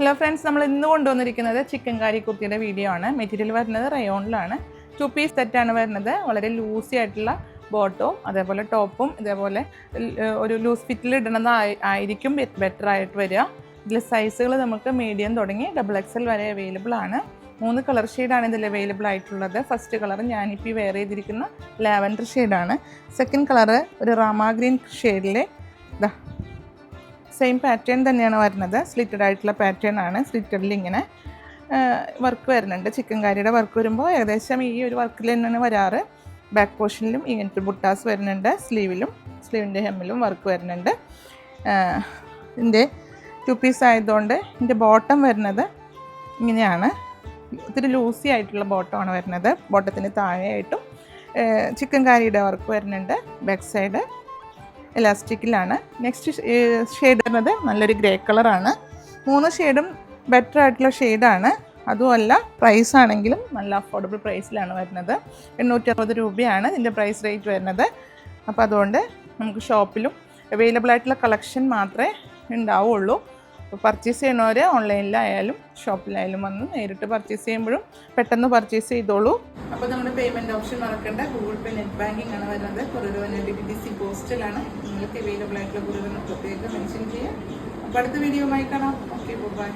Hello friends, നമ്മൾ ഇന്ന് കൊണ്ടുവന്നിരിക്കുന്നത് ചിക്കൻ കാരി കുർത്തിയുടെ വീഡിയോ ആണ്. മെറ്റീരിയൽ വരുന്നത് റയോണിലാണ്. 2 പീസ് സെറ്റാണ് വരുന്നത്. വളരെ ലൂസി ആയിട്ടുള്ള ബോട്ടവും അതേപോലെ ടോപ്പും ഇതേപോലെ ഒരു ലൂസ് ഫിറ്റിൽ ഇടുന്നത് ആയിരിക്കും ബെറ്റർ ആയിട്ട് വരിക. ഇതിൽ സൈസുകൾ നമുക്ക് മീഡിയം തുടങ്ങി XXL വരെ അവൈലബിൾ ആണ്. 3 കളർ ഷെയ്ഡാണ് ഇതിൽ അവൈലബിൾ ആയിട്ടുള്ളത്. ഫസ്റ്റ് കളർ ഞാനിപ്പോൾ വെയർ ചെയ്തിരിക്കുന്ന ലാവൻഡർ ഷെയ്ഡാണ്. സെക്കൻഡ് കളറ് ഒരു റാമ ഗ്രീൻ ഷെയ്ഡിലെ സെയിം പാറ്റേൺ തന്നെയാണ് വരുന്നത്. സ്ലിറ്റഡ് ആയിട്ടുള്ള പാറ്റേൺ ആണ്. സ്ലിറ്റഡിൽ ഇങ്ങനെ വർക്ക് വരുന്നുണ്ട്. ചിക്കൻ കാരിയുടെ വർക്ക് വരുമ്പോൾ ഏകദേശം ഈ ഒരു വർക്കിൽ തന്നെയാണ് വരാറ്. ബാക്ക് പോർഷനിലും ഇങ്ങനത്തെ ബുട്ടാസ് വരുന്നുണ്ട്. സ്ലീവിൻ്റെ ഹെമ്മിലും വർക്ക് വരുന്നുണ്ട്. ഇതിൻ്റെ 2 പീസ് ആയതുകൊണ്ട് ഇതിൻ്റെ ബോട്ടം വരുന്നത് ഇങ്ങനെയാണ്. ഇത്തിരി ലൂസി ആയിട്ടുള്ള ബോട്ടമാണ് വരുന്നത്. ബോട്ടത്തിന് താഴെയായിട്ടും ചിക്കൻ കാരിയുടെ വർക്ക് വരുന്നുണ്ട്. ബാക്ക് സൈഡ് എലാസ്റ്റിക്കിലാണ്. നെക്സ്റ്റ് ഷെയ്ഡ് വരുന്നത് നല്ലൊരു ഗ്രേ കളറാണ്. 3 ഷെയ്ഡും ബെറ്റർ ആയിട്ടുള്ള ഷെയ്ഡാണ്. അതുമല്ല പ്രൈസ് ആണെങ്കിലും നല്ല അഫോർഡബിൾ പ്രൈസിലാണ് വരുന്നത്. 860 രൂപയാണ് ഇതിൻ്റെ പ്രൈസ് റേറ്റ് വരുന്നത്. അപ്പോൾ അതുകൊണ്ട് നമുക്ക് ഷോപ്പിലും അവൈലബിൾ ആയിട്ടുള്ള കളക്ഷൻ മാത്രമേ ഉണ്ടാവുള്ളൂ. അപ്പോൾ പർച്ചേസ് ചെയ്യണവർ ഓൺലൈനിലായാലും ഷോപ്പിലായാലും വന്ന് നേരിട്ട് പർച്ചേസ് ചെയ്യുമ്പോഴും പെട്ടെന്ന് പർച്ചേസ് ചെയ്തോളൂ. അപ്പോൾ നമ്മുടെ പേയ്മെൻറ്റ് ഓപ്ഷൻ മറക്കേണ്ട. ഗൂഗിൾ പേ, നെറ്റ് ബാങ്കിങ് ആണ് വരുന്നത്. Courier DTDC പോസ്റ്റലാണ്. നിങ്ങൾക്ക് അവൈലബിൾ ആയിട്ടുള്ള കൊറിയർ പ്രത്യേകം മെൻഷൻ ചെയ്യാം. അപ്പോൾ അടുത്ത വീഡിയോയുമായി കാണാം. Okay, by.